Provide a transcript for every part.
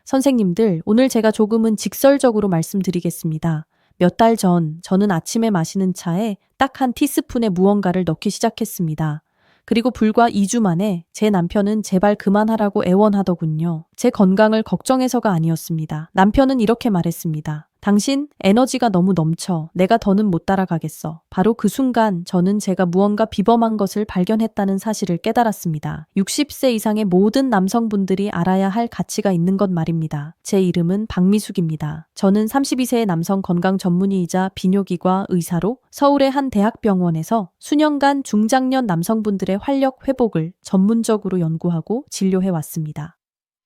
선생님들, 오늘 제가 조금은 직설적으로 말씀드리겠습니다. 몇 달 전, 저는 아침에 마시는 차에 딱 한 티스푼의 무언가를 넣기 시작했습니다. 그리고 불과 2주 만에 제 남편은 제발 그만하라고 애원하더군요. 제 건강을 걱정해서가 아니었습니다. 남편은 이렇게 말했습니다. 당신 에너지가 너무 넘쳐. 내가 더는 못 따라가겠어. 바로 그 순간 저는 제가 무언가 비범한 것을 발견했다는 사실을 깨달았습니다. 60세 이상의 모든 남성분들이 알아야 할 가치가 있는 것 말입니다. 제 이름은 박미숙입니다. 저는 32세의 남성 건강 전문의이자 비뇨기과 의사로 서울의 한 대학병원에서 수년간 중장년 남성분들의 활력 회복을 전문적으로 연구하고 진료해 왔습니다.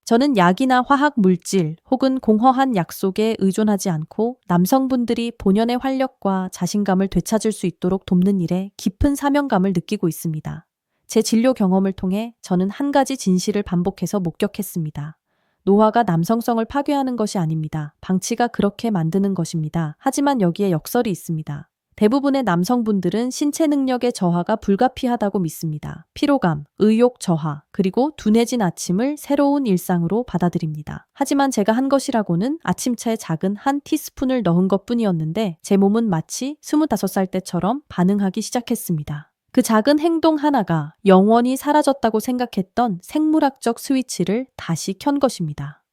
저는 약이나 화학 물질 혹은 공허한 약속에 의존하지 않고 남성분들이 본연의 활력과 자신감을 되찾을 수 있도록 돕는 일에 깊은 사명감을 느끼고 있습니다. 제 진료 경험을 통해 저는 한 가지 진실을 반복해서 목격했습니다. 노화가 남성성을 파괴하는 것이 아닙니다. 방치가 그렇게 만드는 것입니다. 하지만 여기에 역설이 있습니다. 대부분의 남성분들은 신체 능력의 저하가 불가피하다고 믿습니다. 피로감, 의욕 저하, 그리고 둔해진 아침을 새로운 일상으로 받아들입니다. 하지만 제가 한 것이라고는 아침차에 작은 한 티스푼을 넣은 것뿐이었는데 제 몸은 마치 25살 때처럼 반응하기 시작했습니다. 그 작은 행동 하나가 영원히 사라졌다고 생각했던 생물학적 스위치를 다시 켠 것입니다.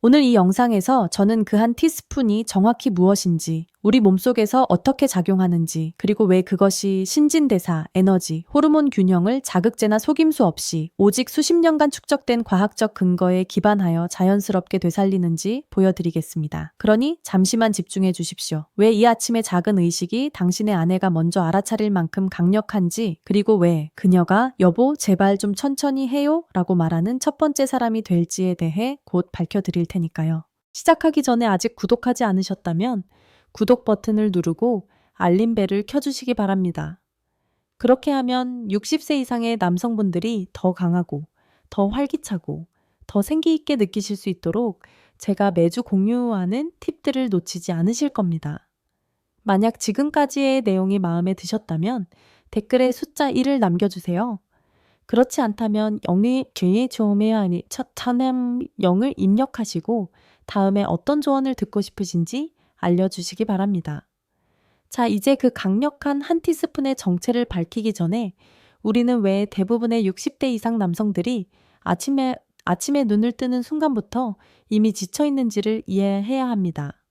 오늘 이 영상에서 저는 그 한 티스푼이 정확히 무엇인지, 우리 몸속에서 어떻게 작용하는지, 그리고 왜 그것이 신진대사, 에너지, 호르몬 균형을 자극제나 속임수 없이 오직 수십 년간 축적된 과학적 근거에 기반하여 자연스럽게 되살리는지 보여드리겠습니다. 그러니 잠시만 집중해 주십시오. 왜 이 아침의 작은 의식이 당신의 아내가 먼저 알아차릴 만큼 강력한지, 그리고 왜 그녀가 여보 제발 좀 천천히 해요 라고 말하는 첫 번째 사람이 될지에 대해 곧 밝혀드릴 테니까요. 시작하기 전에 아직 구독하지 않으셨다면 구독 버튼을 누르고 알림벨을 켜주시기 바랍니다. 그렇게 하면 60세 이상의 남성분들이 더 강하고, 더 활기차고, 더 생기 있게 느끼실 수 있도록 제가 매주 공유하는 팁들을 놓치지 않으실 겁니다. 만약 지금까지의 내용이 마음에 드셨다면 댓글에 숫자 1을 남겨주세요. 그렇지 않다면 영리 기회 조매하니 첫 차냄 0을 입력하시고 다음에 어떤 조언을 듣고 싶으신지 알려주시기 바랍니다. 자, 이제 그 강력한 한 티스푼의 정체를 밝히기 전에 우리는 왜 대부분의 60대 이상 남성들이 아침에 눈을 뜨는 순간부터 이미 지쳐 있는지를 이해해야 합니다.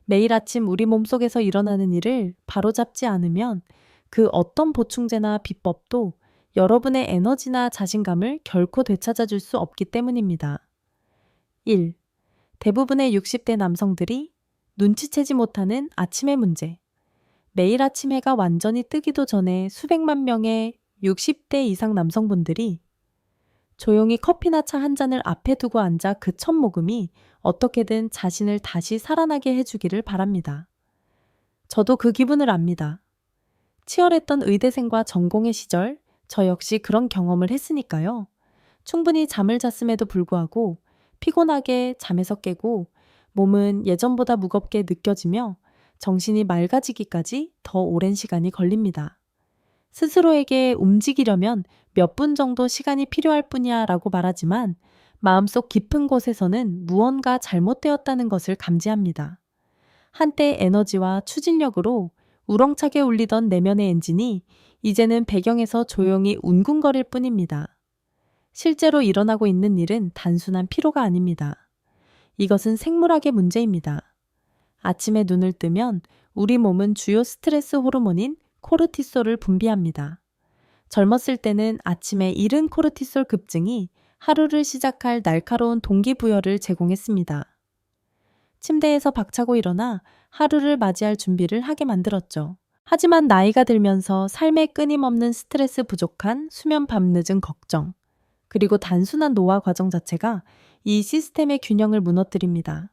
매일 아침 우리 몸속에서 일어나는 일을 바로잡지 않으면 그 어떤 보충제나 비법도 여러분의 에너지나 자신감을 결코 되찾아줄 수 없기 때문입니다. 1. 대부분의 60대 남성들이 눈치채지 못하는 아침의 문제. 매일 아침 해가 완전히 뜨기도 전에 수백만 명의 60대 이상 남성분들이 조용히 커피나 차 한 잔을 앞에 두고 앉아 그 첫 모금이 어떻게든 자신을 다시 살아나게 해주기를 바랍니다. 저도 그 기분을 압니다. 치열했던 의대생과 전공의 시절, 저 역시 그런 경험을 했으니까요. 충분히 잠을 잤음에도 불구하고 피곤하게 잠에서 깨고 몸은 예전보다 무겁게 느껴지며 정신이 맑아지기까지 더 오랜 시간이 걸립니다. 스스로에게 움직이려면 몇 분 정도 시간이 필요할 뿐이야 라고 말하지만 마음속 깊은 곳에서는 무언가 잘못되었다는 것을 감지합니다. 한때 에너지와 추진력으로 우렁차게 울리던 내면의 엔진이 이제는 배경에서 조용히 웅궁거릴 뿐입니다. 실제로 일어나고 있는 일은 단순한 피로가 아닙니다. 이것은 생물학의 문제입니다. 아침에 눈을 뜨면 우리 몸은 주요 스트레스 호르몬인 코르티솔을 분비합니다. 젊었을 때는 아침에 이른 코르티솔 급증이 하루를 시작할 날카로운 동기부여를 제공했습니다. 침대에서 박차고 일어나 하루를 맞이할 준비를 하게 만들었죠. 하지만 나이가 들면서 삶의 끊임없는 스트레스 부족한 수면 밤늦은 걱정, 그리고 단순한 노화 과정 자체가 이 시스템의 균형을 무너뜨립니다.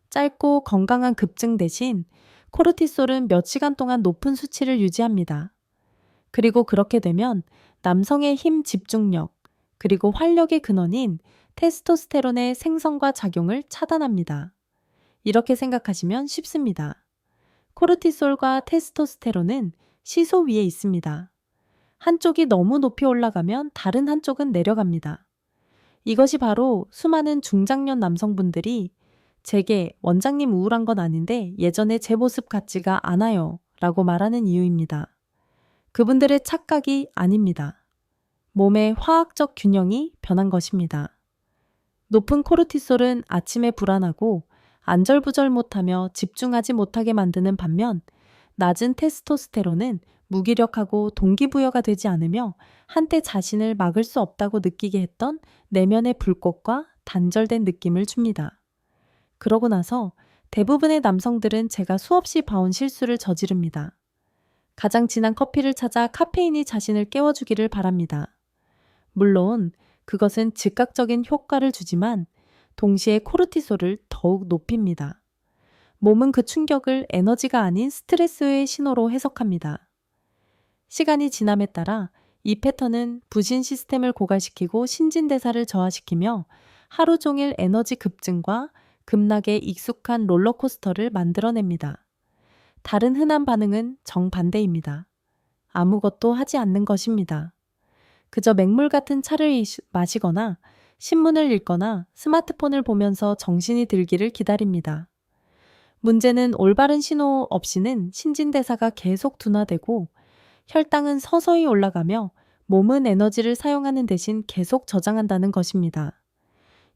짧고 건강한 급증 대신 코르티솔은 몇 시간 동안 높은 수치를 유지합니다. 그리고 그렇게 되면 남성의 힘 집중력, 그리고 활력의 근원인 테스토스테론의 생성과 작용을 차단합니다. 이렇게 생각하시면 쉽습니다. 코르티솔과 테스토스테론은 시소 위에 있습니다. 한쪽이 너무 높이 올라가면 다른 한쪽은 내려갑니다. 이것이 바로 수많은 중장년 남성분들이 제게 원장님 우울한 건 아닌데 예전에 제 모습 같지가 않아요 라고 말하는 이유입니다. 그분들의 착각이 아닙니다. 몸의 화학적 균형이 변한 것입니다. 높은 코르티솔은 아침에 불안하고 안절부절 못하며 집중하지 못하게 만드는 반면 낮은 테스토스테론은 무기력하고 동기부여가 되지 않으며 한때 자신을 막을 수 없다고 느끼게 했던 내면의 불꽃과 단절된 느낌을 줍니다. 그러고 나서 대부분의 남성들은 제가 수없이 봐온 실수를 저지릅니다. 가장 진한 커피를 찾아 카페인이 자신을 깨워주기를 바랍니다. 물론 그것은 즉각적인 효과를 주지만 동시에 코르티솔을 더욱 높입니다. 몸은 그 충격을 에너지가 아닌 스트레스의 신호로 해석합니다. 시간이 지남에 따라 이 패턴은 부신 시스템을 고갈시키고 신진대사를 저하시키며 하루 종일 에너지 급증과 급락에 익숙한 롤러코스터를 만들어냅니다. 다른 흔한 반응은 정반대입니다. 아무것도 하지 않는 것입니다. 그저 맹물 같은 차를 마시거나 신문을 읽거나 스마트폰을 보면서 정신이 들기를 기다립니다. 문제는 올바른 신호 없이는 신진대사가 계속 둔화되고 혈당은 서서히 올라가며 몸은 에너지를 사용하는 대신 계속 저장한다는 것입니다.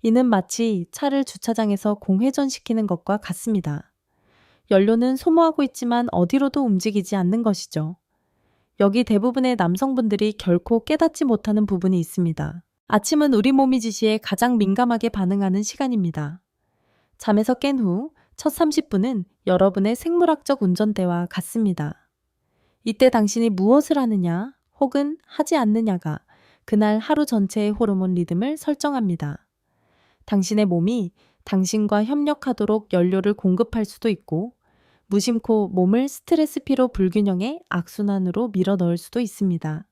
이는 마치 차를 주차장에서 공회전시키는 것과 같습니다. 연료는 소모하고 있지만 어디로도 움직이지 않는 것이죠. 여기 대부분의 남성분들이 결코 깨닫지 못하는 부분이 있습니다. 아침은 우리 몸이 지시에 가장 민감하게 반응하는 시간입니다. 잠에서 깬 후 첫 30분은 여러분의 생물학적 운전대와 같습니다. 이때 당신이 무엇을 하느냐 혹은 하지 않느냐가 그날 하루 전체의 호르몬 리듬을 설정합니다. 당신의 몸이 당신과 협력하도록 연료를 공급할 수도 있고 무심코 몸을 스트레스 피로 불균형의 악순환으로 밀어 넣을 수도 있습니다.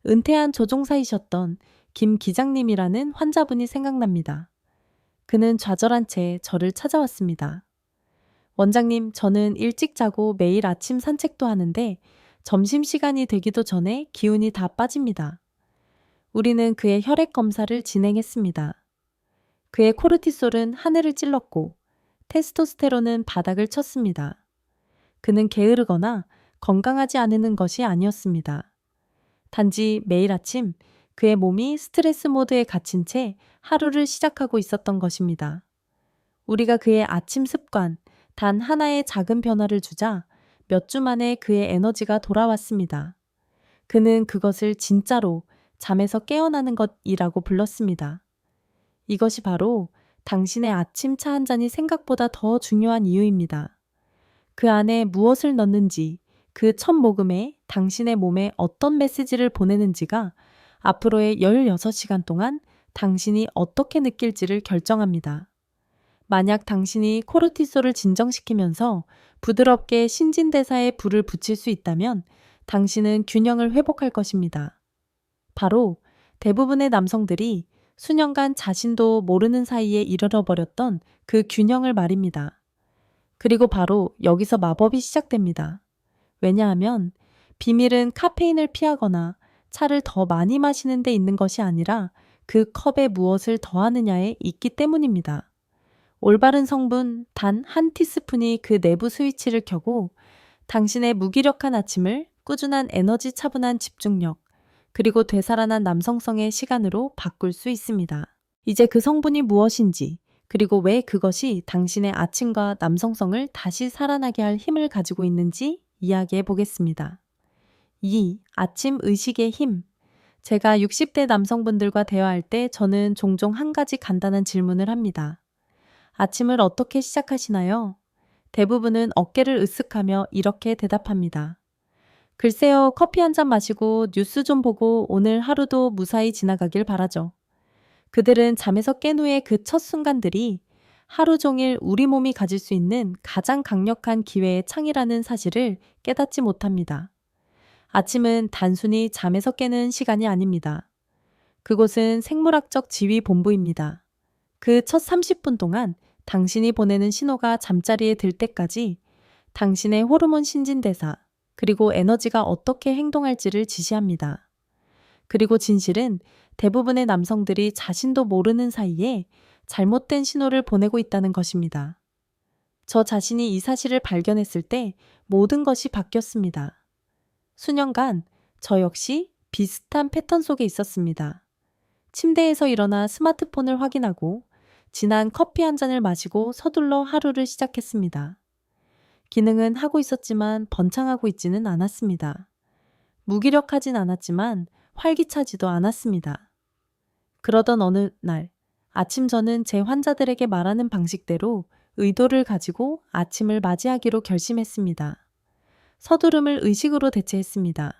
은퇴한 조종사이셨던 김 기장님이라는 환자분이 생각납니다. 그는 좌절한 채 저를 찾아왔습니다. 원장님, 저는 일찍 자고 매일 아침 산책도 하는데 점심시간이 되기도 전에 기운이 다 빠집니다. 우리는 그의 혈액 검사를 진행했습니다. 그의 코르티솔은 하늘을 찔렀고 테스토스테론은 바닥을 쳤습니다. 그는 게으르거나 건강하지 않은 것이 아니었습니다. 단지 매일 아침 그의 몸이 스트레스 모드에 갇힌 채 하루를 시작하고 있었던 것입니다. 우리가 그의 아침 습관, 단 하나의 작은 변화를 주자 몇 주 만에 그의 에너지가 돌아왔습니다. 그는 그것을 진짜로 잠에서 깨어나는 것이라고 불렀습니다. 이것이 바로 당신의 아침 차 한 잔이 생각보다 더 중요한 이유입니다. 그 안에 무엇을 넣는지, 그 첫 모금에 당신의 몸에 어떤 메시지를 보내는지가 앞으로의 16시간 동안 당신이 어떻게 느낄지를 결정합니다. 만약 당신이 코르티솔을 진정시키면서 부드럽게 신진대사에 불을 붙일 수 있다면 당신은 균형을 회복할 것입니다. 바로 대부분의 남성들이 수년간 자신도 모르는 사이에 잃어버렸던 그 균형을 말입니다. 그리고 바로 여기서 마법이 시작됩니다. 왜냐하면 비밀은 카페인을 피하거나 차를 더 많이 마시는 데 있는 것이 아니라 그 컵에 무엇을 더하느냐에 있기 때문입니다. 올바른 성분 단 한 티스푼이 그 내부 스위치를 켜고 당신의 무기력한 아침을 꾸준한 에너지 차분한 집중력, 그리고 되살아난 남성성의 시간으로 바꿀 수 있습니다. 이제 그 성분이 무엇인지, 그리고 왜 그것이 당신의 아침과 남성성을 다시 살아나게 할 힘을 가지고 있는지 이야기해 보겠습니다. 2. 아침 의식의 힘. 제가 60대 남성분들과 대화할 때 저는 종종 한 가지 간단한 질문을 합니다. 아침을 어떻게 시작하시나요? 대부분은 어깨를 으쓱하며 이렇게 대답합니다. 글쎄요, 커피 한 잔 마시고 뉴스 좀 보고 오늘 하루도 무사히 지나가길 바라죠. 그들은 잠에서 깬 후의 그 첫 순간들이 하루 종일 우리 몸이 가질 수 있는 가장 강력한 기회의 창이라는 사실을 깨닫지 못합니다. 아침은 단순히 잠에서 깨는 시간이 아닙니다. 그곳은 생물학적 지휘 본부입니다. 그 첫 30분 동안 당신이 보내는 신호가 잠자리에 들 때까지 당신의 호르몬 신진대사, 그리고 에너지가 어떻게 행동할지를 지시합니다. 그리고 진실은 대부분의 남성들이 자신도 모르는 사이에 잘못된 신호를 보내고 있다는 것입니다. 저 자신이 이 사실을 발견했을 때 모든 것이 바뀌었습니다. 수년간 저 역시 비슷한 패턴 속에 있었습니다. 침대에서 일어나 스마트폰을 확인하고 진한 커피 한 잔을 마시고 서둘러 하루를 시작했습니다. 기능은 하고 있었지만 번창하고 있지는 않았습니다. 무기력하진 않았지만 활기차지도 않았습니다. 그러던 어느 날 아침 저는 제 환자들에게 말하는 방식대로 의도를 가지고 아침을 맞이하기로 결심했습니다. 서두름을 의식으로 대체했습니다.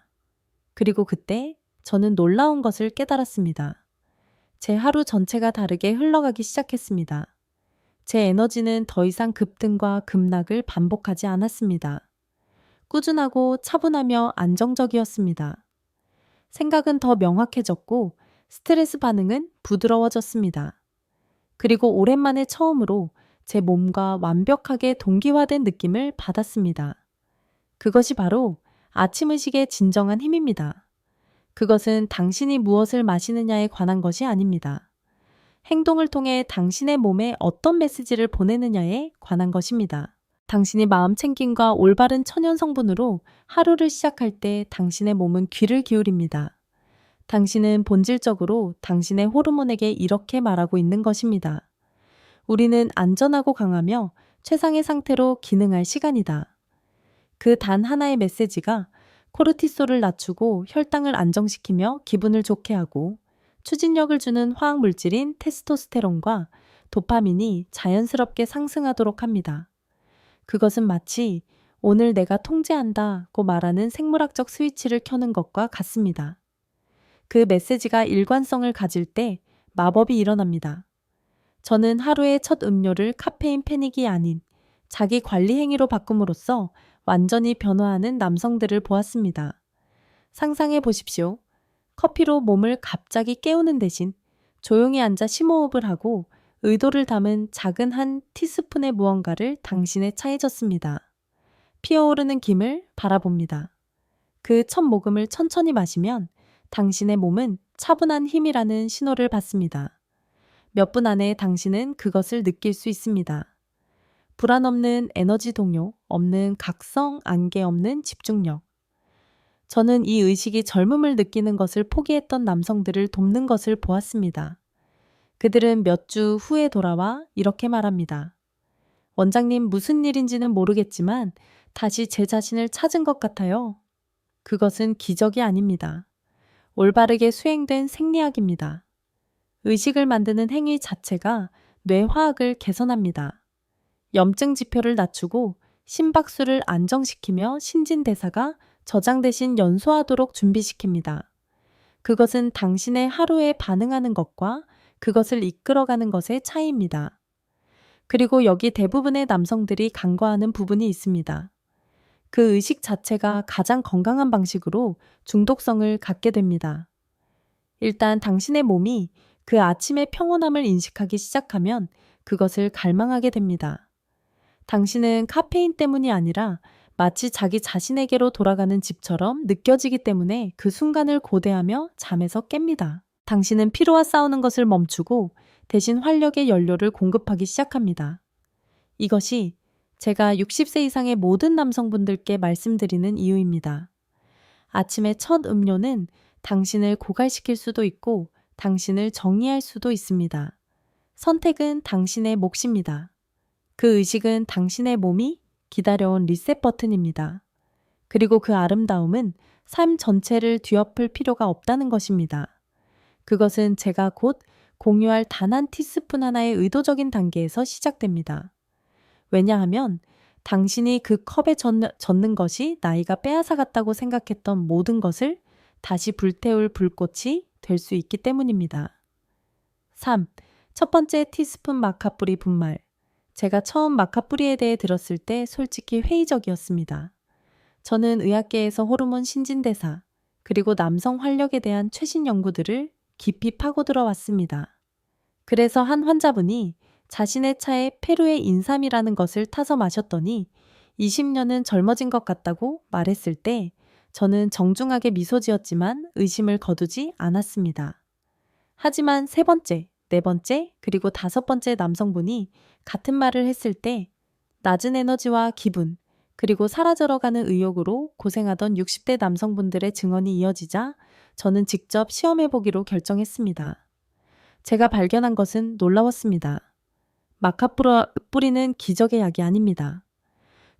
그리고 그때 저는 놀라운 것을 깨달았습니다. 제 하루 전체가 다르게 흘러가기 시작했습니다. 제 에너지는 더 이상 급등과 급락을 반복하지 않았습니다. 꾸준하고 차분하며 안정적이었습니다. 생각은 더 명확해졌고 스트레스 반응은 부드러워졌습니다. 그리고 오랜만에 처음으로 제 몸과 완벽하게 동기화된 느낌을 받았습니다. 그것이 바로 아침 의식의 진정한 힘입니다. 그것은 당신이 무엇을 마시느냐에 관한 것이 아닙니다. 행동을 통해 당신의 몸에 어떤 메시지를 보내느냐에 관한 것입니다. 당신이 마음 챙김과 올바른 천연 성분으로 하루를 시작할 때 당신의 몸은 귀를 기울입니다. 당신은 본질적으로 당신의 호르몬에게 이렇게 말하고 있는 것입니다. 우리는 안전하고 강하며 최상의 상태로 기능할 시간이다. 그 단 하나의 메시지가 코르티솔을 낮추고 혈당을 안정시키며 기분을 좋게 하고 추진력을 주는 화학 물질인 테스토스테론과 도파민이 자연스럽게 상승하도록 합니다. 그것은 마치 오늘 내가 통제한다고 말하는 생물학적 스위치를 켜는 것과 같습니다. 그 메시지가 일관성을 가질 때 마법이 일어납니다. 저는 하루의 첫 음료를 카페인 패닉이 아닌 자기 관리 행위로 바꿈으로써 완전히 변화하는 남성들을 보았습니다. 상상해 보십시오. 커피로 몸을 갑자기 깨우는 대신 조용히 앉아 심호흡을 하고 의도를 담은 작은 한 티스푼의 무언가를 당신의 차에 젓습니다. 피어오르는 김을 바라봅니다. 그 첫 모금을 천천히 마시면 당신의 몸은 차분한 힘이라는 신호를 받습니다. 몇 분 안에 당신은 그것을 느낄 수 있습니다. 불안 없는 에너지 동요, 없는 각성, 안개 없는 집중력. 저는 이 의식이 젊음을 느끼는 것을 포기했던 남성들을 돕는 것을 보았습니다. 그들은 몇 주 후에 돌아와 이렇게 말합니다. 원장님, 무슨 일인지는 모르겠지만 다시 제 자신을 찾은 것 같아요. 그것은 기적이 아닙니다. 올바르게 수행된 생리학입니다. 의식을 만드는 행위 자체가 뇌화학을 개선합니다. 염증 지표를 낮추고 심박수를 안정시키며 신진대사가 저장 대신 연소하도록 준비시킵니다. 그것은 당신의 하루에 반응하는 것과 그것을 이끌어가는 것의 차이입니다. 그리고 여기 대부분의 남성들이 간과하는 부분이 있습니다. 그 의식 자체가 가장 건강한 방식으로 중독성을 갖게 됩니다. 일단 당신의 몸이 그 아침의 평온함을 인식하기 시작하면 그것을 갈망하게 됩니다. 당신은 카페인 때문이 아니라 마치 자기 자신에게로 돌아가는 집처럼 느껴지기 때문에 그 순간을 고대하며 잠에서 깹니다. 당신은 피로와 싸우는 것을 멈추고 대신 활력의 연료를 공급하기 시작합니다. 이것이 제가 60세 이상의 모든 남성분들께 말씀드리는 이유입니다. 아침의 첫 음료는 당신을 고갈시킬 수도 있고 당신을 정리할 수도 있습니다. 선택은 당신의 몫입니다. 그 의식은 당신의 몸이 기다려온 리셋 버튼입니다. 그리고 그 아름다움은 삶 전체를 뒤엎을 필요가 없다는 것입니다. 그것은 제가 곧 공유할 단 한 티스푼 하나의 의도적인 단계에서 시작됩니다. 왜냐하면 당신이 그 컵에 젓는 것이 나이가 빼앗아갔다고 생각했던 모든 것을 다시 불태울 불꽃이 될 수 있기 때문입니다. 3. 첫 번째 티스푼 마카 뿌리 분말. 제가 처음 마카 뿌리에 대해 들었을 때 솔직히 회의적이었습니다. 저는 의학계에서 호르몬 신진대사, 그리고 남성 활력에 대한 최신 연구들을 깊이 파고들어 왔습니다. 그래서 한 환자분이 자신의 차에 페루의 인삼이라는 것을 타서 마셨더니 20년은 젊어진 것 같다고 말했을 때 저는 정중하게 미소 지었지만 의심을 거두지 않았습니다. 하지만 세 번째, 네 번째, 그리고 다섯 번째 남성분이 같은 말을 했을 때 낮은 에너지와 기분, 그리고 사라져가는 의욕으로 고생하던 60대 남성분들의 증언이 이어지자 저는 직접 시험해보기로 결정했습니다. 제가 발견한 것은 놀라웠습니다. 마카 뿌리는 기적의 약이 아닙니다.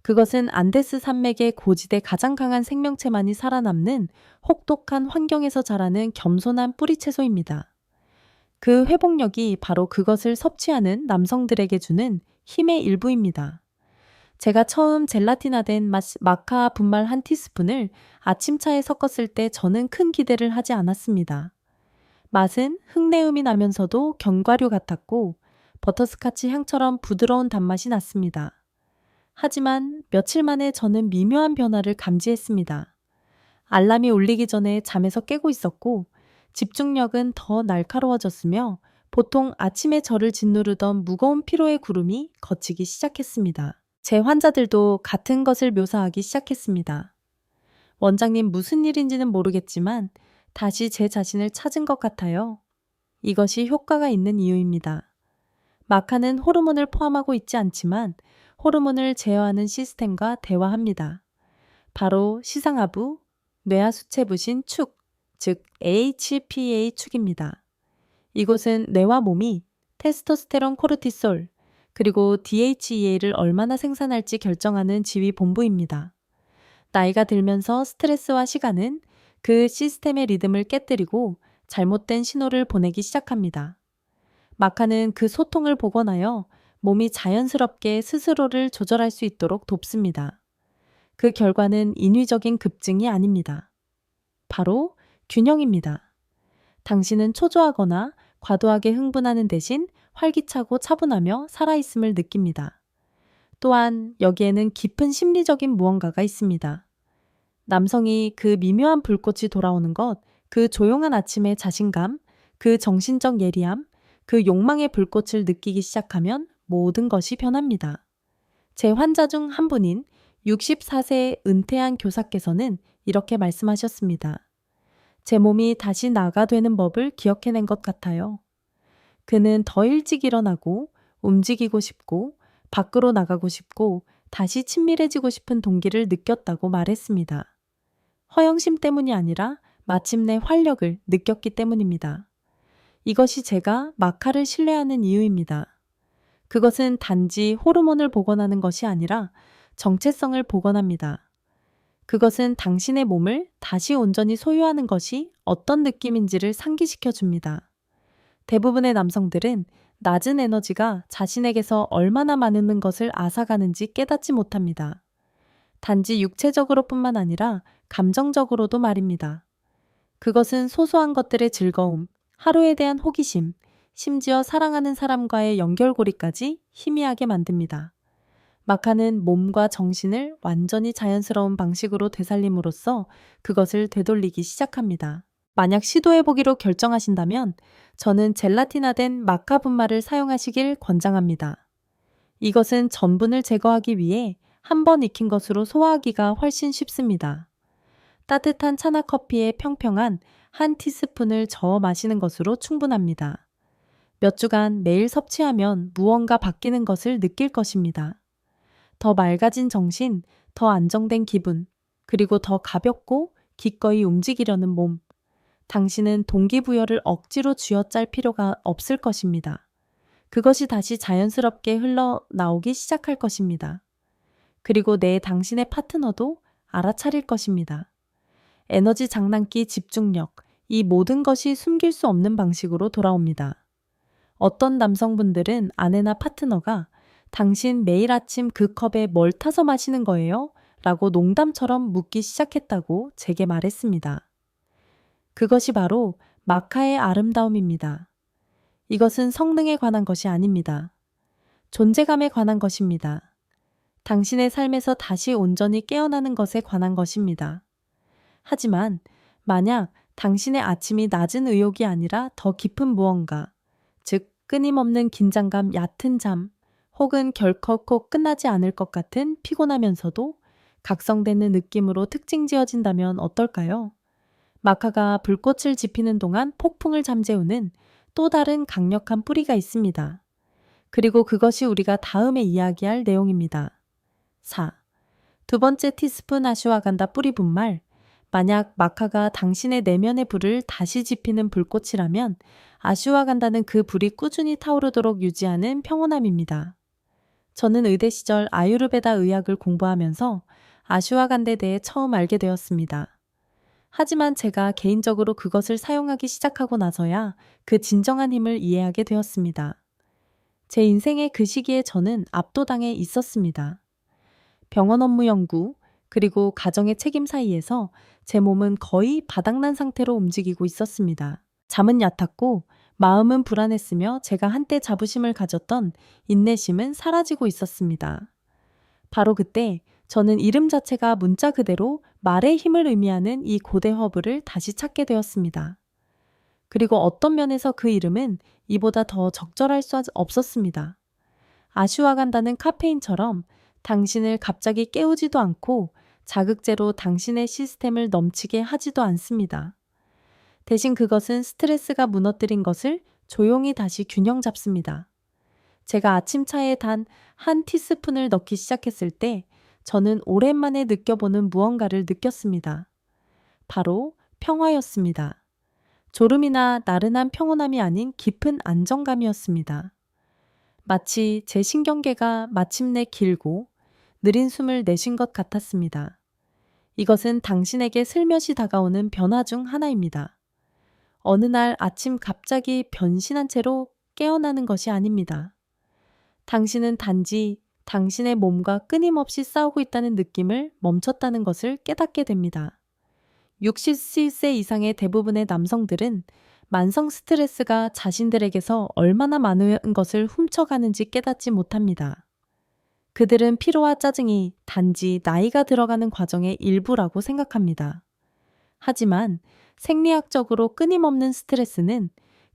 그것은 안데스 산맥의 고지대 가장 강한 생명체만이 살아남는 혹독한 환경에서 자라는 겸손한 뿌리 채소입니다. 그 회복력이 바로 그것을 섭취하는 남성들에게 주는 힘의 일부입니다. 제가 처음 젤라틴화된 마카 분말 한 티스푼을 아침차에 섞었을 때 저는 큰 기대를 하지 않았습니다. 맛은 흙내음이 나면서도 견과류 같았고 버터스카치 향처럼 부드러운 단맛이 났습니다. 하지만 며칠 만에 저는 미묘한 변화를 감지했습니다. 알람이 울리기 전에 잠에서 깨고 있었고 집중력은 더 날카로워졌으며 보통 아침에 저를 짓누르던 무거운 피로의 구름이 걷히기 시작했습니다. 제 환자들도 같은 것을 묘사하기 시작했습니다. 원장님, 무슨 일인지는 모르겠지만 다시 제 자신을 찾은 것 같아요. 이것이 효과가 있는 이유입니다. 마카는 호르몬을 포함하고 있지 않지만 호르몬을 제어하는 시스템과 대화합니다. 바로 시상하부, 뇌하수체부신 축, 즉 HPA 축입니다. 이곳은 뇌와 몸이 테스토스테론, 코르티솔, 그리고 DHEA를 얼마나 생산할지 결정하는 지휘 본부입니다. 나이가 들면서 스트레스와 시간은 그 시스템의 리듬을 깨뜨리고 잘못된 신호를 보내기 시작합니다. 마카는 그 소통을 복원하여 몸이 자연스럽게 스스로를 조절할 수 있도록 돕습니다. 그 결과는 인위적인 급증이 아닙니다. 바로 균형입니다. 당신은 초조하거나 과도하게 흥분하는 대신 활기차고 차분하며 살아있음을 느낍니다. 또한 여기에는 깊은 심리적인 무언가가 있습니다. 남성이 그 미묘한 불꽃이 돌아오는 것, 그 조용한 아침의 자신감, 그 정신적 예리함, 그 욕망의 불꽃을 느끼기 시작하면 모든 것이 변합니다. 제 환자 중 한 분인 64세의 은퇴한 교사께서는 이렇게 말씀하셨습니다. 제 몸이 다시 나가 되는 법을 기억해낸 것 같아요. 그는 더 일찍 일어나고 움직이고 싶고 밖으로 나가고 싶고 다시 친밀해지고 싶은 동기를 느꼈다고 말했습니다. 허영심 때문이 아니라 마침내 활력을 느꼈기 때문입니다. 이것이 제가 마카를 신뢰하는 이유입니다. 그것은 단지 호르몬을 복원하는 것이 아니라 정체성을 복원합니다. 그것은 당신의 몸을 다시 온전히 소유하는 것이 어떤 느낌인지를 상기시켜 줍니다. 대부분의 남성들은 낮은 에너지가 자신에게서 얼마나 많은 것을 앗아가는지 깨닫지 못합니다. 단지 육체적으로뿐만 아니라 감정적으로도 말입니다. 그것은 소소한 것들의 즐거움, 하루에 대한 호기심, 심지어 사랑하는 사람과의 연결고리까지 희미하게 만듭니다. 마카는 몸과 정신을 완전히 자연스러운 방식으로 되살림으로써 그것을 되돌리기 시작합니다. 만약 시도해보기로 결정하신다면 저는 젤라틴화된 마카 분말을 사용하시길 권장합니다. 이것은 전분을 제거하기 위해 한 번 익힌 것으로 소화하기가 훨씬 쉽습니다. 따뜻한 차나 커피에 평평한 한 티스푼을 저어 마시는 것으로 충분합니다. 몇 주간 매일 섭취하면 무언가 바뀌는 것을 느낄 것입니다. 더 맑아진 정신, 더 안정된 기분, 그리고 더 가볍고 기꺼이 움직이려는 몸. 당신은 동기부여를 억지로 쥐어짤 필요가 없을 것입니다. 그것이 다시 자연스럽게 흘러나오기 시작할 것입니다. 그리고 당신의 파트너도 알아차릴 것입니다. 에너지 장난기, 집중력, 이 모든 것이 숨길 수 없는 방식으로 돌아옵니다. 어떤 남성분들은 아내나 파트너가 당신 매일 아침 그 컵에 뭘 타서 마시는 거예요? 라고 농담처럼 묻기 시작했다고 제게 말했습니다. 그것이 바로 마카의 아름다움입니다. 이것은 성능에 관한 것이 아닙니다. 존재감에 관한 것입니다. 당신의 삶에서 다시 온전히 깨어나는 것에 관한 것입니다. 하지만 만약 당신의 아침이 낮은 의욕이 아니라 더 깊은 무언가, 즉 끊임없는 긴장감, 얕은 잠, 혹은 결코 끝나지 않을 것 같은 피곤하면서도 각성되는 느낌으로 특징 지어진다면 어떨까요? 마카가 불꽃을 지피는 동안 폭풍을 잠재우는 또 다른 강력한 뿌리가 있습니다. 그리고 그것이 우리가 다음에 이야기할 내용입니다. 4. 두 번째 티스푼 아슈와간다 뿌리 분말. 만약 마카가 당신의 내면의 불을 다시 지피는 불꽃이라면 아슈와간다는 그 불이 꾸준히 타오르도록 유지하는 평온함입니다. 저는 의대 시절 아유르베다 의학을 공부하면서 아슈와간다에 대해 처음 알게 되었습니다. 하지만 제가 개인적으로 그것을 사용하기 시작하고 나서야 그 진정한 힘을 이해하게 되었습니다. 제 인생의 그 시기에 저는 압도당해 있었습니다. 병원 업무 연구, 그리고 가정의 책임 사이에서 제 몸은 거의 바닥난 상태로 움직이고 있었습니다. 잠은 얕았고 마음은 불안했으며 제가 한때 자부심을 가졌던 인내심은 사라지고 있었습니다. 바로 그때 저는 이름 자체가 문자 그대로 말의 힘을 의미하는 이 고대 허브를 다시 찾게 되었습니다. 그리고 어떤 면에서 그 이름은 이보다 더 적절할 수 없었습니다. 아슈와간다는 카페인처럼 당신을 갑자기 깨우지도 않고 자극제로 당신의 시스템을 넘치게 하지도 않습니다. 대신 그것은 스트레스가 무너뜨린 것을 조용히 다시 균형 잡습니다. 제가 아침차에 단 한 티스푼을 넣기 시작했을 때 저는 오랜만에 느껴보는 무언가를 느꼈습니다. 바로 평화였습니다. 졸음이나 나른한 평온함이 아닌 깊은 안정감이었습니다. 마치 제 신경계가 마침내 길고 느린 숨을 내쉰 것 같았습니다. 이것은 당신에게 슬며시 다가오는 변화 중 하나입니다. 어느 날 아침 갑자기 변신한 채로 깨어나는 것이 아닙니다. 당신은 단지 당신의 몸과 끊임없이 싸우고 있다는 느낌을 멈췄다는 것을 깨닫게 됩니다. 67세 이상의 대부분의 남성들은 만성 스트레스가 자신들에게서 얼마나 많은 것을 훔쳐가는지 깨닫지 못합니다. 그들은 피로와 짜증이 단지 나이가 들어가는 과정의 일부라고 생각합니다. 하지만 생리학적으로 끊임없는 스트레스는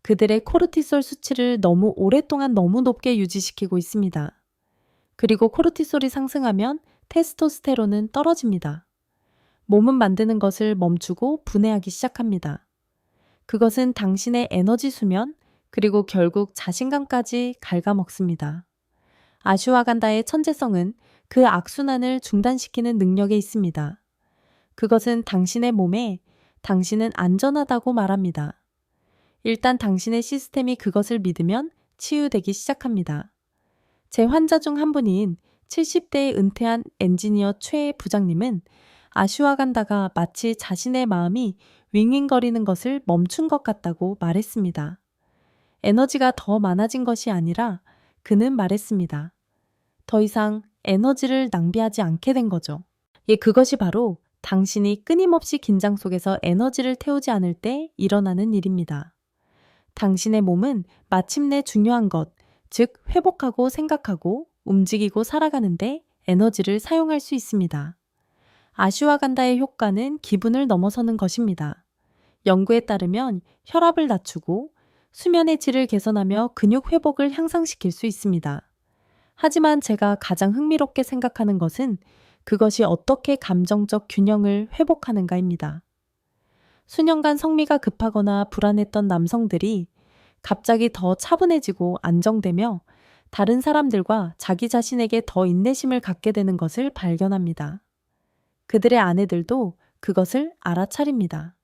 그들의 코르티솔 수치를 너무 오랫동안 너무 높게 유지시키고 있습니다. 그리고 코르티솔이 상승하면 테스토스테론은 떨어집니다. 몸은 만드는 것을 멈추고 분해하기 시작합니다. 그것은 당신의 에너지 수면, 그리고 결국 자신감까지 갉아먹습니다. 아슈와간다의 천재성은 그 악순환을 중단시키는 능력에 있습니다. 그것은 당신의 몸에 당신은 안전하다고 말합니다. 일단 당신의 시스템이 그것을 믿으면 치유되기 시작합니다. 제 환자 중 한 분인 70대에 은퇴한 엔지니어 최 부장님은 아슈와간다가 마치 자신의 마음이 윙윙거리는 것을 멈춘 것 같다고 말했습니다. 에너지가 더 많아진 것이 아니라 그는 말했습니다. 더 이상 에너지를 낭비하지 않게 된 거죠. 그것이 바로 당신이 끊임없이 긴장 속에서 에너지를 태우지 않을 때 일어나는 일입니다. 당신의 몸은 마침내 중요한 것, 즉 회복하고 생각하고 움직이고 살아가는데 에너지를 사용할 수 있습니다. 아슈와간다의 효과는 기분을 넘어서는 것입니다. 연구에 따르면 혈압을 낮추고 수면의 질을 개선하며 근육 회복을 향상시킬 수 있습니다. 하지만 제가 가장 흥미롭게 생각하는 것은 그것이 어떻게 감정적 균형을 회복하는가입니다. 수년간 성미가 급하거나 불안했던 남성들이 갑자기 더 차분해지고 안정되며 다른 사람들과 자기 자신에게 더 인내심을 갖게 되는 것을 발견합니다. 그들의 아내들도 그것을 알아차립니다.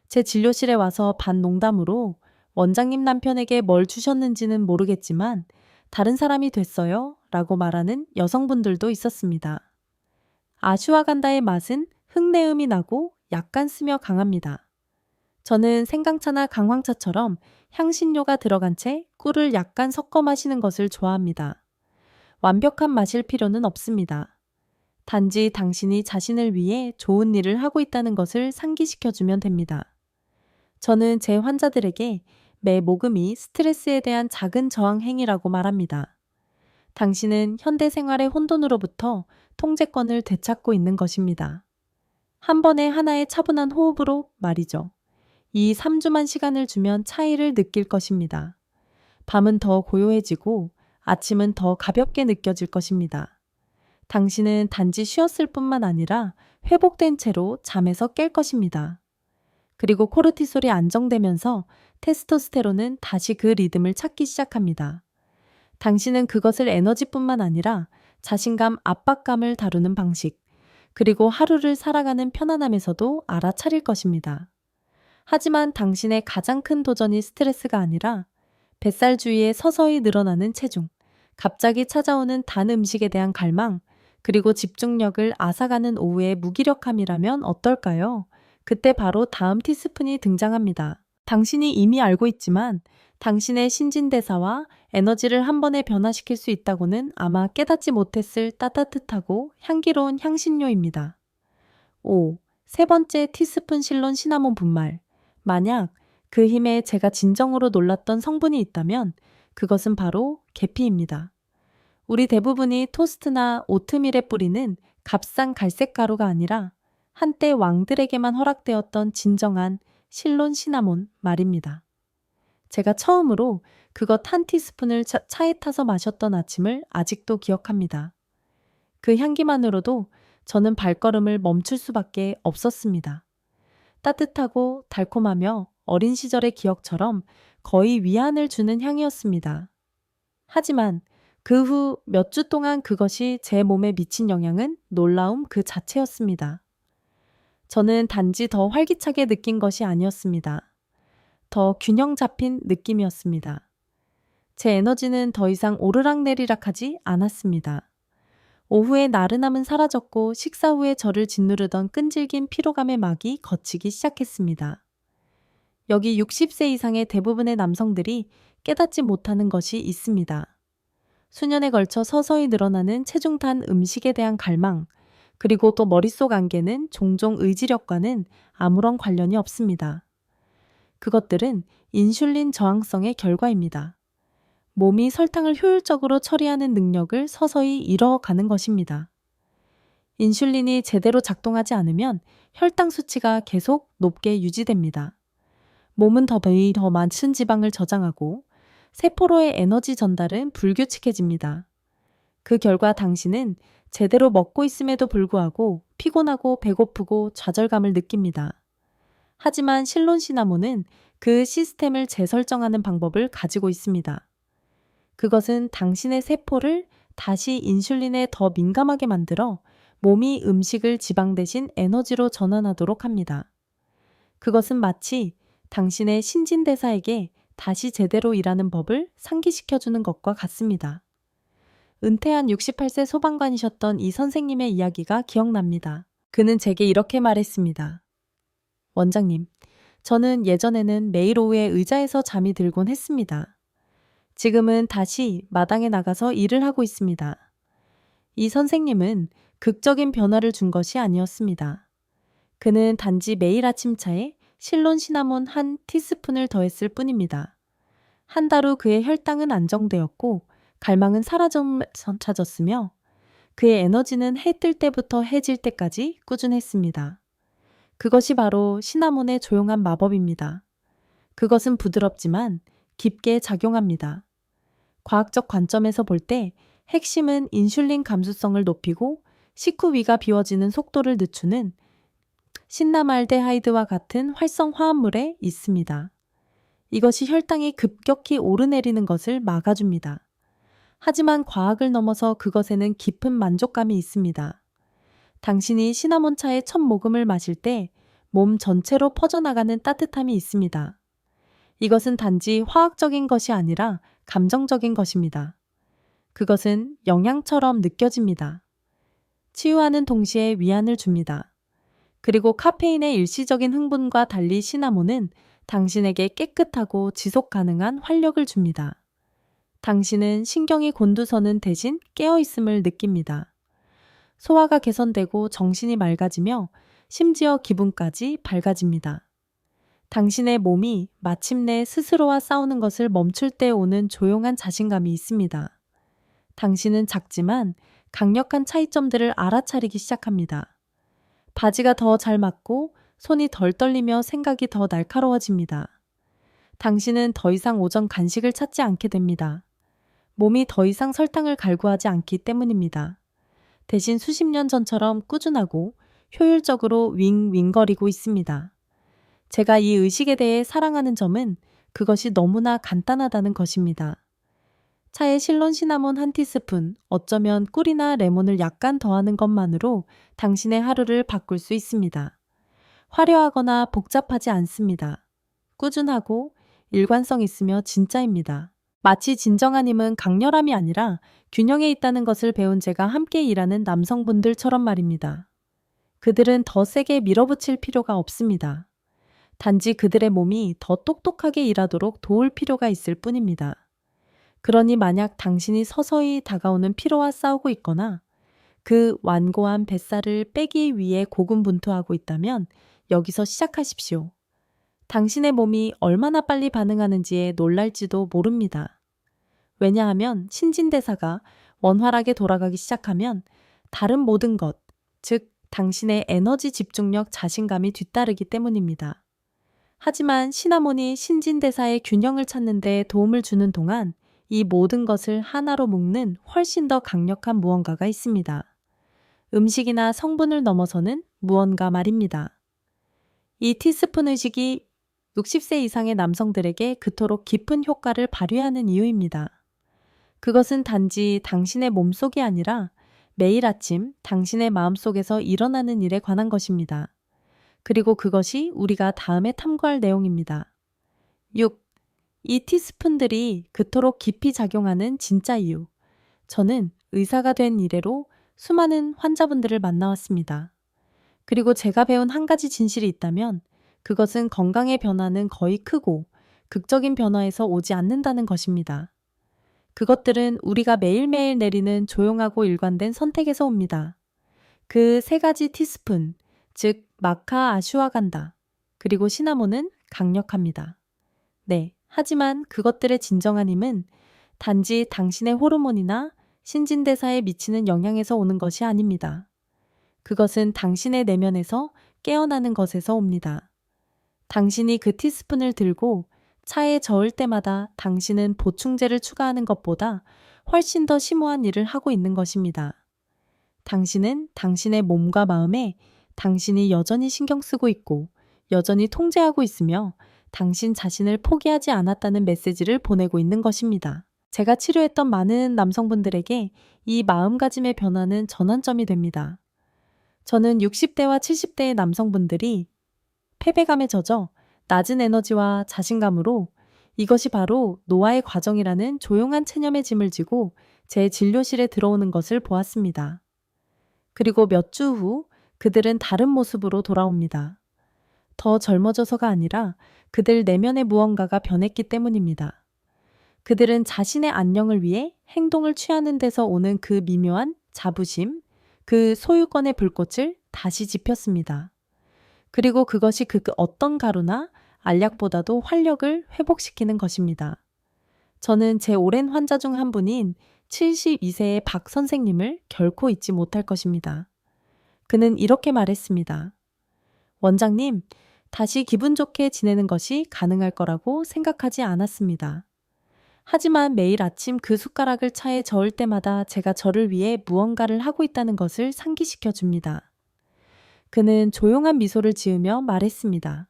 제 진료실에 와서 반농담으로 원장님 남편에게 뭘 주셨는지는 모르겠지만 다른 사람이 됐어요 라고 말하는 여성분들도 있었습니다. 아슈와간다의 맛은 흙내음이 나고 약간 쓰며 강합니다. 저는 생강차나 강황차처럼 향신료가 들어간 채 꿀을 약간 섞어 마시는 것을 좋아합니다. 완벽한 마실 필요는 없습니다. 단지 당신이 자신을 위해 좋은 일을 하고 있다는 것을 상기시켜주면 됩니다. 저는 제 환자들에게 매 모금이 스트레스에 대한 작은 저항 행위라고 말합니다. 당신은 현대 생활의 혼돈으로부터 통제권을 되찾고 있는 것입니다. 한 번에 하나의 차분한 호흡으로 말이죠. 이 3주만 시간을 주면 차이를 느낄 것입니다. 밤은 더 고요해지고 아침은 더 가볍게 느껴질 것입니다. 당신은 단지 쉬었을 뿐만 아니라 회복된 채로 잠에서 깰 것입니다. 그리고 코르티솔이 안정되면서 테스토스테론은 다시 그 리듬을 찾기 시작합니다. 당신은 그것을 에너지뿐만 아니라 자신감, 압박감을 다루는 방식, 그리고 하루를 살아가는 편안함에서도 알아차릴 것입니다. 하지만 당신의 가장 큰 도전이 스트레스가 아니라 뱃살 주위에 서서히 늘어나는 체중, 갑자기 찾아오는 단 음식에 대한 갈망, 그리고 집중력을 앗아가는 오후의 무기력함이라면 어떨까요? 그때 바로 다음 티스푼이 등장합니다. 당신이 이미 알고 있지만 당신의 신진대사와 에너지를 한 번에 변화시킬 수 있다고는 아마 깨닫지 못했을 따뜻하고 향기로운 향신료입니다. 5. 세 번째 티스푼 실론 시나몬 분말. 만약 그 힘에 제가 진정으로 놀랐던 성분이 있다면 그것은 바로 계피입니다. 우리 대부분이 토스트나 오트밀에 뿌리는 값싼 갈색 가루가 아니라 한때 왕들에게만 허락되었던 진정한 실론 시나몬 말입니다. 제가 처음으로 그것 한 티스푼을 차에 타서 마셨던 아침을 아직도 기억합니다. 그 향기만으로도 저는 발걸음을 멈출 수밖에 없었습니다. 따뜻하고 달콤하며 어린 시절의 기억처럼 거의 위안을 주는 향이었습니다. 하지만 그 후 몇 주 동안 그것이 제 몸에 미친 영향은 놀라움 그 자체였습니다. 저는 단지 더 활기차게 느낀 것이 아니었습니다. 더 균형 잡힌 느낌이었습니다. 제 에너지는 더 이상 오르락내리락하지 않았습니다. 오후의 나른함은 사라졌고 식사 후에 저를 짓누르던 끈질긴 피로감의 막이 걷히기 시작했습니다. 여기 60세 이상의 대부분의 남성들이 깨닫지 못하는 것이 있습니다. 수년에 걸쳐 서서히 늘어나는 체중탄 음식에 대한 갈망, 그리고 또 머릿속 안개는 종종 의지력과는 아무런 관련이 없습니다. 그것들은 인슐린 저항성의 결과입니다. 몸이 설탕을 효율적으로 처리하는 능력을 서서히 잃어가는 것입니다. 인슐린이 제대로 작동하지 않으면 혈당 수치가 계속 높게 유지됩니다. 몸은 더 많은 지방을 저장하고 세포로의 에너지 전달은 불규칙해집니다. 그 결과 당신은 제대로 먹고 있음에도 불구하고 피곤하고 배고프고 좌절감을 느낍니다. 하지만 실론 시나몬은 그 시스템을 재설정하는 방법을 가지고 있습니다. 그것은 당신의 세포를 다시 인슐린에 더 민감하게 만들어 몸이 음식을 지방 대신 에너지로 전환하도록 합니다. 그것은 마치 당신의 신진대사에게 다시 제대로 일하는 법을 상기시켜주는 것과 같습니다. 은퇴한 68세 소방관이셨던 이 선생님의 이야기가 기억납니다. 그는 제게 이렇게 말했습니다. 원장님, 저는 예전에는 매일 오후에 의자에서 잠이 들곤 했습니다. 지금은 다시 마당에 나가서 일을 하고 있습니다. 이 선생님은 극적인 변화를 준 것이 아니었습니다. 그는 단지 매일 아침차에 실론 시나몬 한 티스푼을 더했을 뿐입니다. 한 달 후 그의 혈당은 안정되었고 갈망은 사라졌으며 그의 에너지는 해 뜰 때부터 해 질 때까지 꾸준했습니다. 그것이 바로 시나몬의 조용한 마법입니다. 그것은 부드럽지만 깊게 작용합니다. 과학적 관점에서 볼 때 핵심은 인슐린 감수성을 높이고 식후 위가 비워지는 속도를 늦추는 신라말데하이드와 같은 활성 화합물에 있습니다. 이것이 혈당이 급격히 오르내리는 것을 막아줍니다. 하지만 과학을 넘어서 그것에는 깊은 만족감이 있습니다. 당신이 시나몬차의 첫 모금을 마실 때 몸 전체로 퍼져나가는 따뜻함이 있습니다. 이것은 단지 화학적인 것이 아니라 감정적인 것입니다. 그것은 영양처럼 느껴집니다. 치유하는 동시에 위안을 줍니다. 그리고 카페인의 일시적인 흥분과 달리 시나몬은 당신에게 깨끗하고 지속 가능한 활력을 줍니다. 당신은 신경이 곤두서는 대신 깨어있음을 느낍니다. 소화가 개선되고 정신이 맑아지며 심지어 기분까지 밝아집니다. 당신의 몸이 마침내 스스로와 싸우는 것을 멈출 때 오는 조용한 자신감이 있습니다. 당신은 작지만 강력한 차이점들을 알아차리기 시작합니다. 바지가 더 잘 맞고 손이 덜 떨리며 생각이 더 날카로워집니다. 당신은 더 이상 오전 간식을 찾지 않게 됩니다. 몸이 더 이상 설탕을 갈구하지 않기 때문입니다. 대신 수십 년 전처럼 꾸준하고 효율적으로 윙윙거리고 있습니다. 제가 이 의식에 대해 사랑하는 점은 그것이 너무나 간단하다는 것입니다. 차에 실론 시나몬 한 티스푼, 어쩌면 꿀이나 레몬을 약간 더하는 것만으로 당신의 하루를 바꿀 수 있습니다. 화려하거나 복잡하지 않습니다. 꾸준하고 일관성 있으며 진짜입니다. 마치 진정한 힘은 강렬함이 아니라 균형에 있다는 것을 배운 제가 함께 일하는 남성분들처럼 말입니다. 그들은 더 세게 밀어붙일 필요가 없습니다. 단지 그들의 몸이 더 똑똑하게 일하도록 도울 필요가 있을 뿐입니다. 그러니 만약 당신이 서서히 다가오는 피로와 싸우고 있거나 그 완고한 뱃살을 빼기 위해 고군분투하고 있다면 여기서 시작하십시오. 당신의 몸이 얼마나 빨리 반응하는지에 놀랄지도 모릅니다. 왜냐하면 신진대사가 원활하게 돌아가기 시작하면 다른 모든 것, 즉 당신의 에너지 집중력, 자신감이 뒤따르기 때문입니다. 하지만 시나몬이 신진대사의 균형을 찾는 데 도움을 주는 동안 이 모든 것을 하나로 묶는 훨씬 더 강력한 무언가가 있습니다. 음식이나 성분을 넘어서는 무언가 말입니다. 이 티스푼 의식이 60세 이상의 남성들에게 그토록 깊은 효과를 발휘하는 이유입니다. 그것은 단지 당신의 몸속이 아니라 매일 아침 당신의 마음속에서 일어나는 일에 관한 것입니다. 그리고 그것이 우리가 다음에 탐구할 내용입니다. 6. 이 티스푼들이 그토록 깊이 작용하는 진짜 이유. 저는 의사가 된 이래로 수많은 환자분들을 만나왔습니다. 그리고 제가 배운 한 가지 진실이 있다면 그것은 건강의 변화는 거의 크고 극적인 변화에서 오지 않는다는 것입니다. 그것들은 우리가 매일매일 내리는 조용하고 일관된 선택에서 옵니다. 그 세 가지 티스푼, 즉 마카, 아슈와간다, 그리고 시나몬은 강력합니다. 네, 하지만 그것들의 진정한 힘은 단지 당신의 호르몬이나 신진대사에 미치는 영향에서 오는 것이 아닙니다. 그것은 당신의 내면에서 깨어나는 것에서 옵니다. 당신이 그 티스푼을 들고 차에 저을 때마다 당신은 보충제를 추가하는 것보다 훨씬 더 심오한 일을 하고 있는 것입니다. 당신은 당신의 몸과 마음에 당신이 여전히 신경 쓰고 있고 여전히 통제하고 있으며 당신 자신을 포기하지 않았다는 메시지를 보내고 있는 것입니다. 제가 치료했던 많은 남성분들에게 이 마음가짐의 변화는 전환점이 됩니다. 저는 60대와 70대의 남성분들이 패배감에 젖어 낮은 에너지와 자신감으로 이것이 바로 노화의 과정이라는 조용한 체념의 짐을 지고 제 진료실에 들어오는 것을 보았습니다. 그리고 몇 주 후 그들은 다른 모습으로 돌아옵니다. 더 젊어져서가 아니라 그들 내면의 무언가가 변했기 때문입니다. 그들은 자신의 안녕을 위해 행동을 취하는 데서 오는 그 미묘한 자부심, 그 소유권의 불꽃을 다시 지폈습니다. 그리고 그것이 그 어떤 가루나 알약보다도 활력을 회복시키는 것입니다. 저는 제 오랜 환자 중 한 분인 72세의 박 선생님을 결코 잊지 못할 것입니다. 그는 이렇게 말했습니다. 원장님, 다시 기분 좋게 지내는 것이 가능할 거라고 생각하지 않았습니다. 하지만 매일 아침 그 숟가락을 차에 저을 때마다 제가 저를 위해 무언가를 하고 있다는 것을 상기시켜 줍니다. 그는 조용한 미소를 지으며 말했습니다.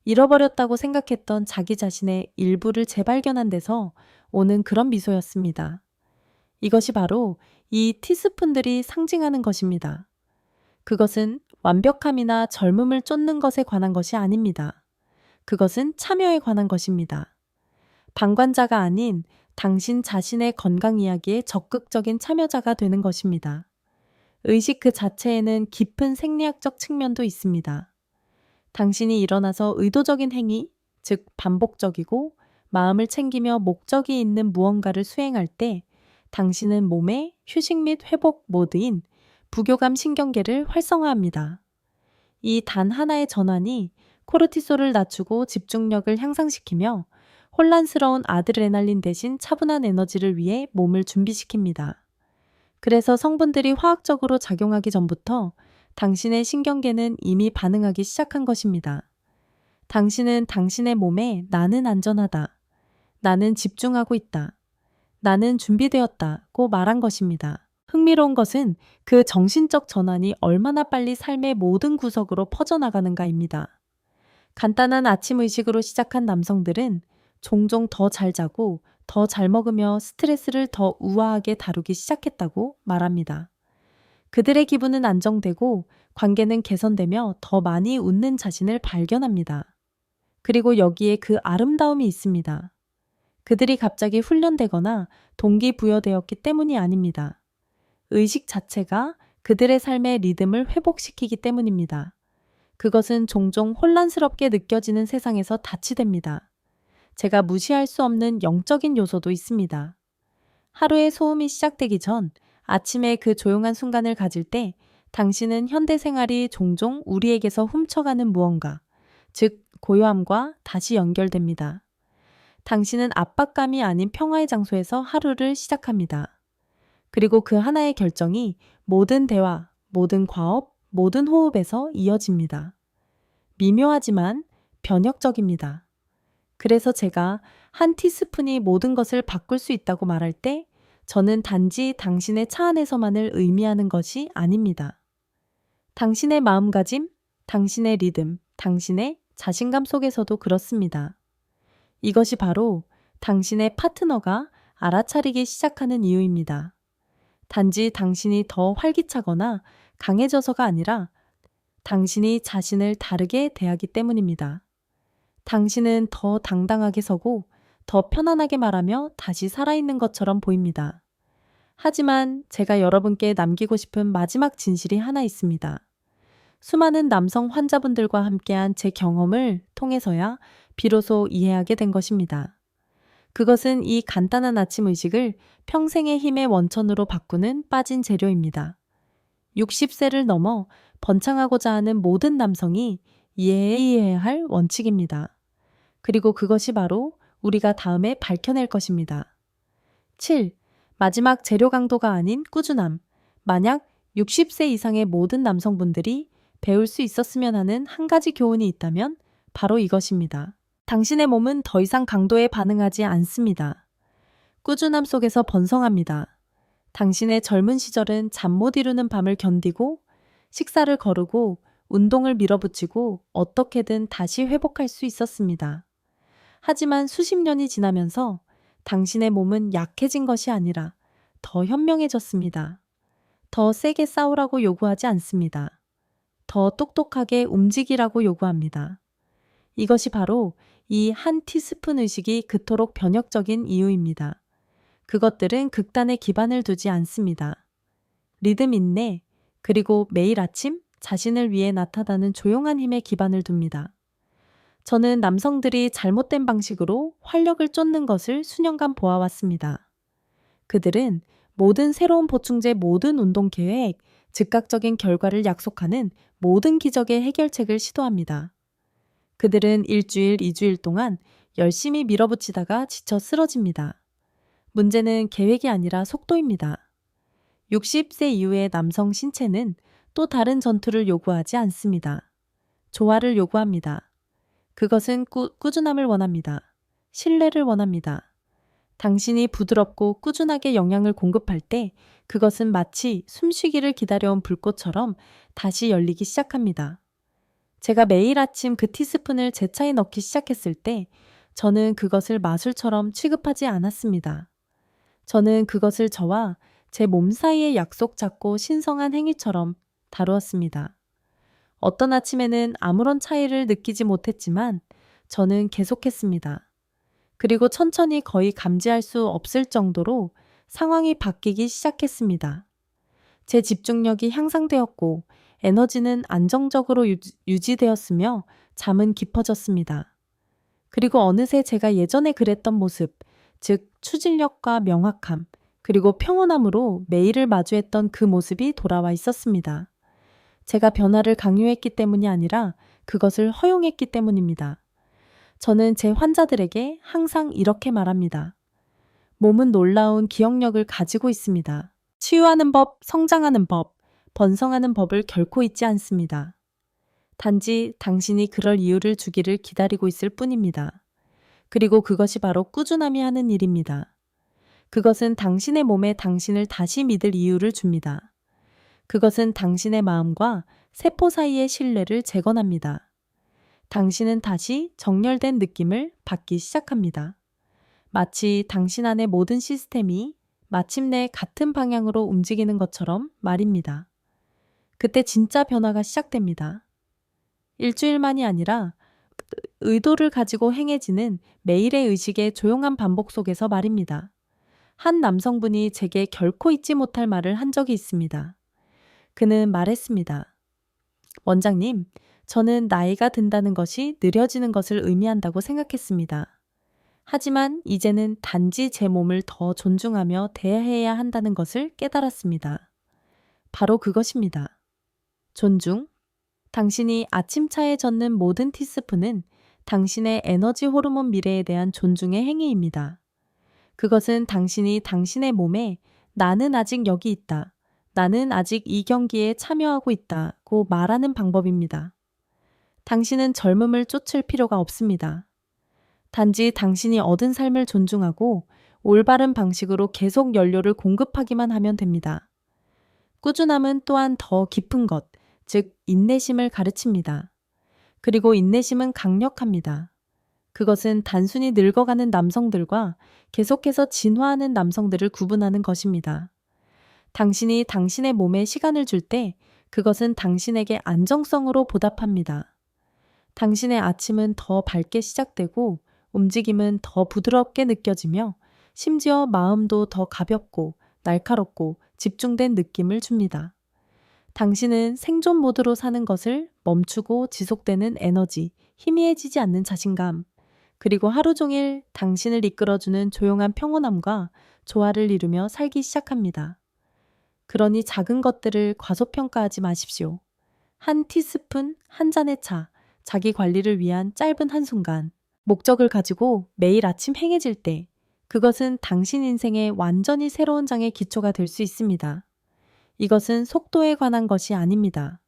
잃어버렸다고 생각했던 자기 자신의 일부를 재발견한 데서 오는 그런 미소였습니다. 이것이 바로 이 티스푼들이 상징하는 것입니다. 그것은 완벽함이나 젊음을 쫓는 것에 관한 것이 아닙니다. 그것은 참여에 관한 것입니다. 방관자가 아닌 당신 자신의 건강 이야기에 적극적인 참여자가 되는 것입니다. 의식 그 자체에는 깊은 생리학적 측면도 있습니다. 당신이 일어나서 의도적인 행위, 즉 반복적이고 마음을 챙기며 목적이 있는 무언가를 수행할 때 당신은 몸의 휴식 및 회복 모드인 부교감 신경계를 활성화합니다. 이 단 하나의 전환이 코르티솔을 낮추고 집중력을 향상시키며 혼란스러운 아드레날린 대신 차분한 에너지를 위해 몸을 준비시킵니다. 그래서 성분들이 화학적으로 작용하기 전부터 당신의 신경계는 이미 반응하기 시작한 것입니다. 당신은 당신의 몸에 나는 안전하다, 나는 집중하고 있다, 나는 준비되었다고 말한 것입니다. 흥미로운 것은 그 정신적 전환이 얼마나 빨리 삶의 모든 구석으로 퍼져나가는가입니다. 간단한 아침 의식으로 시작한 남성들은 종종 더 잘 자고 더 잘 먹으며 스트레스를 더 우아하게 다루기 시작했다고 말합니다. 그들의 기분은 안정되고 관계는 개선되며 더 많이 웃는 자신을 발견합니다. 그리고 여기에 그 아름다움이 있습니다. 그들이 갑자기 훈련되거나 동기부여되었기 때문이 아닙니다. 의식 자체가 그들의 삶의 리듬을 회복시키기 때문입니다. 그것은 종종 혼란스럽게 느껴지는 세상에서 다치됩니다. 제가 무시할 수 없는 영적인 요소도 있습니다. 하루의 소음이 시작되기 전 아침에 그 조용한 순간을 가질 때 당신은 현대 생활이 종종 우리에게서 훔쳐가는 무언가, 즉 고요함과 다시 연결됩니다. 당신은 압박감이 아닌 평화의 장소에서 하루를 시작합니다. 그리고 그 하나의 결정이 모든 대화, 모든 과업, 모든 호흡에서 이어집니다. 미묘하지만 변혁적입니다. 그래서 제가 한 티스푼이 모든 것을 바꿀 수 있다고 말할 때 저는 단지 당신의 차 안에서만을 의미하는 것이 아닙니다. 당신의 마음가짐, 당신의 리듬, 당신의 자신감 속에서도 그렇습니다. 이것이 바로 당신의 파트너가 알아차리기 시작하는 이유입니다. 단지 당신이 더 활기차거나 강해져서가 아니라 당신이 자신을 다르게 대하기 때문입니다. 당신은 더 당당하게 서고 더 편안하게 말하며 다시 살아있는 것처럼 보입니다. 하지만 제가 여러분께 남기고 싶은 마지막 진실이 하나 있습니다. 수많은 남성 환자분들과 함께한 제 경험을 통해서야 비로소 이해하게 된 것입니다. 그것은 이 간단한 아침 의식을 평생의 힘의 원천으로 바꾸는 빠진 재료입니다. 60세를 넘어 번창하고자 하는 모든 남성이 이해해야 할 원칙입니다. 그리고 그것이 바로 우리가 다음에 밝혀낼 것입니다. 7. 마지막 재료 강도가 아닌 꾸준함. 만약 60세 이상의 모든 남성분들이 배울 수 있었으면 하는 한 가지 교훈이 있다면 바로 이것입니다. 당신의 몸은 더 이상 강도에 반응하지 않습니다. 꾸준함 속에서 번성합니다. 당신의 젊은 시절은 잠 못 이루는 밤을 견디고 식사를 거르고 운동을 밀어붙이고 어떻게든 다시 회복할 수 있었습니다. 하지만 수십 년이 지나면서 당신의 몸은 약해진 것이 아니라 더 현명해졌습니다. 더 세게 싸우라고 요구하지 않습니다. 더 똑똑하게 움직이라고 요구합니다. 이것이 바로 이 한 티스푼 의식이 그토록 변혁적인 이유입니다. 그것들은 극단의 기반을 두지 않습니다. 리듬 인내, 그리고 매일 아침 자신을 위해 나타나는 조용한 힘에 기반을 둡니다. 저는 남성들이 잘못된 방식으로 활력을 쫓는 것을 수년간 보아왔습니다. 그들은 모든 새로운 보충제, 모든 운동 계획, 즉각적인 결과를 약속하는 모든 기적의 해결책을 시도합니다. 그들은 일주일, 2주일 동안 열심히 밀어붙이다가 지쳐 쓰러집니다. 문제는 계획이 아니라 속도입니다. 60세 이후의 남성 신체는 또 다른 전투를 요구하지 않습니다. 조화를 요구합니다. 그것은 꾸준함을 원합니다. 신뢰를 원합니다. 당신이 부드럽고 꾸준하게 영양을 공급할 때 그것은 마치 숨쉬기를 기다려온 불꽃처럼 다시 열리기 시작합니다. 제가 매일 아침 그 티스푼을 제 차에 넣기 시작했을 때 저는 그것을 마술처럼 취급하지 않았습니다. 저는 그것을 저와 제 몸 사이의 약속 잡고 신성한 행위처럼 다루었습니다. 어떤 아침에는 아무런 차이를 느끼지 못했지만 저는 계속했습니다. 그리고 천천히 거의 감지할 수 없을 정도로 상황이 바뀌기 시작했습니다. 제 집중력이 향상되었고 에너지는 안정적으로 유지되었으며 잠은 깊어졌습니다. 그리고 어느새 제가 예전에 그랬던 모습, 즉 추진력과 명확함, 그리고 평온함으로 매일을 마주했던 그 모습이 돌아와 있었습니다. 제가 변화를 강요했기 때문이 아니라 그것을 허용했기 때문입니다. 저는 제 환자들에게 항상 이렇게 말합니다. 몸은 놀라운 기억력을 가지고 있습니다. 치유하는 법, 성장하는 법, 번성하는 법을 결코 잊지 않습니다. 단지 당신이 그럴 이유를 주기를 기다리고 있을 뿐입니다. 그리고 그것이 바로 꾸준함이 하는 일입니다. 그것은 당신의 몸에 당신을 다시 믿을 이유를 줍니다. 그것은 당신의 마음과 세포 사이의 신뢰를 재건합니다. 당신은 다시 정렬된 느낌을 받기 시작합니다. 마치 당신 안의 모든 시스템이 마침내 같은 방향으로 움직이는 것처럼 말입니다. 그때 진짜 변화가 시작됩니다. 일주일만이 아니라 의도를 가지고 행해지는 매일의 의식의 조용한 반복 속에서 말입니다. 한 남성분이 제게 결코 잊지 못할 말을 한 적이 있습니다. 그는 말했습니다. 원장님, 저는 나이가 든다는 것이 느려지는 것을 의미한다고 생각했습니다. 하지만 이제는 단지 제 몸을 더 존중하며 대해야 한다는 것을 깨달았습니다. 바로 그것입니다. 존중. 당신이 아침차에 젓는 모든 티스푼은 당신의 에너지 호르몬 미래에 대한 존중의 행위입니다. 그것은 당신이 당신의 몸에 나는 아직 여기 있다. 나는 아직 이 경기에 참여하고 있다고 말하는 방법입니다. 당신은 젊음을 쫓을 필요가 없습니다. 단지 당신이 얻은 삶을 존중하고 올바른 방식으로 계속 연료를 공급하기만 하면 됩니다. 꾸준함은 또한 더 깊은 것, 즉 인내심을 가르칩니다. 그리고 인내심은 강력합니다. 그것은 단순히 늙어가는 남성들과 계속해서 진화하는 남성들을 구분하는 것입니다. 당신이 당신의 몸에 시간을 줄 때 그것은 당신에게 안정성으로 보답합니다. 당신의 아침은 더 밝게 시작되고 움직임은 더 부드럽게 느껴지며 심지어 마음도 더 가볍고 날카롭고 집중된 느낌을 줍니다. 당신은 생존 모드로 사는 것을 멈추고 지속되는 에너지, 희미해지지 않는 자신감, 그리고 하루 종일 당신을 이끌어주는 조용한 평온함과 조화를 이루며 살기 시작합니다. 그러니 작은 것들을 과소평가하지 마십시오. 한 티스푼, 한 잔의 차, 자기 관리를 위한 짧은 한순간, 목적을 가지고 매일 아침 행해질 때 그것은 당신 인생의 완전히 새로운 장의 기초가 될 수 있습니다. 이것은 속도에 관한 것이 아닙니다.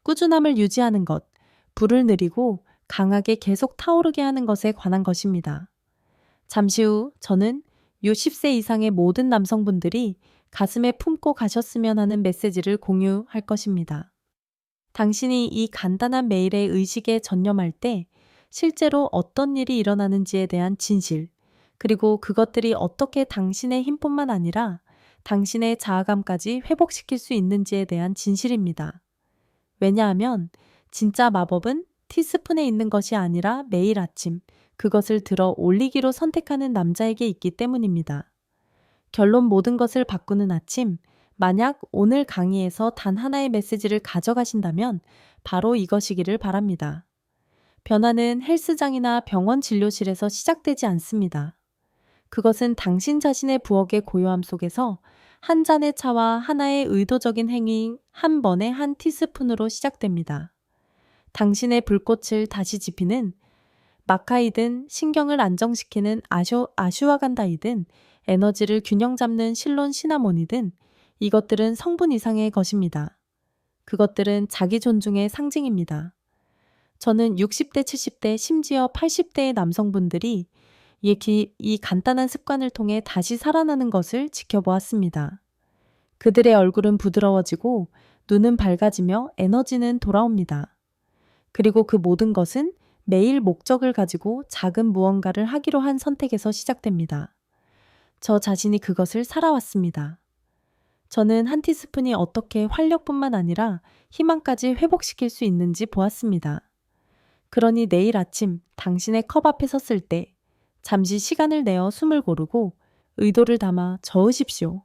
꾸준함을 유지하는 것, 불을 느리고 강하게 계속 타오르게 하는 것에 관한 것입니다. 잠시 후 저는 60세 이상의 모든 남성분들이 가슴에 품고 가셨으면 하는 메시지를 공유할 것입니다. 당신이 이 간단한 매일의 의식에 전념할 때 실제로 어떤 일이 일어나는지에 대한 진실, 그리고 그것들이 어떻게 당신의 힘뿐만 아니라 당신의 자아감까지 회복시킬 수 있는지에 대한 진실입니다. 왜냐하면 진짜 마법은 티스푼에 있는 것이 아니라 매일 아침 그것을 들어 올리기로 선택하는 남자에게 있기 때문입니다. 결론 모든 것을 바꾸는 아침, 만약 오늘 강의에서 단 하나의 메시지를 가져가신다면 바로 이것이기를 바랍니다. 변화는 헬스장이나 병원 진료실에서 시작되지 않습니다. 그것은 당신 자신의 부엌의 고요함 속에서 한 잔의 차와 하나의 의도적인 행위 한 번에 한 티스푼으로 시작됩니다. 당신의 불꽃을 다시 지피는 마카이든 신경을 안정시키는 아슈와간다이든 에너지를 균형 잡는 실론 시나몬이든 이것들은 성분 이상의 것입니다. 그것들은 자기 존중의 상징입니다. 저는 60대, 70대, 심지어 80대의 남성분들이 이 간단한 습관을 통해 다시 살아나는 것을 지켜보았습니다. 그들의 얼굴은 부드러워지고 눈은 밝아지며 에너지는 돌아옵니다. 그리고 그 모든 것은 매일 목적을 가지고 작은 무언가를 하기로 한 선택에서 시작됩니다. 저 자신이 그것을 살아왔습니다. 저는 한 티스푼이 어떻게 활력뿐만 아니라 희망까지 회복시킬 수 있는지 보았습니다. 그러니 내일 아침 당신의 컵 앞에 섰을 때 잠시 시간을 내어 숨을 고르고 의도를 담아 저으십시오.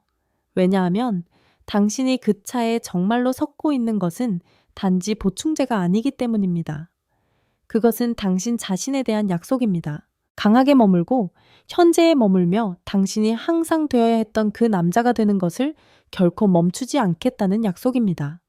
왜냐하면 당신이 그 차에 정말로 섞고 있는 것은 단지 보충제가 아니기 때문입니다. 그것은 당신 자신에 대한 약속입니다. 강하게 머물고 현재에 머물며 당신이 항상 되어야 했던 그 남자가 되는 것을 결코 멈추지 않겠다는 약속입니다.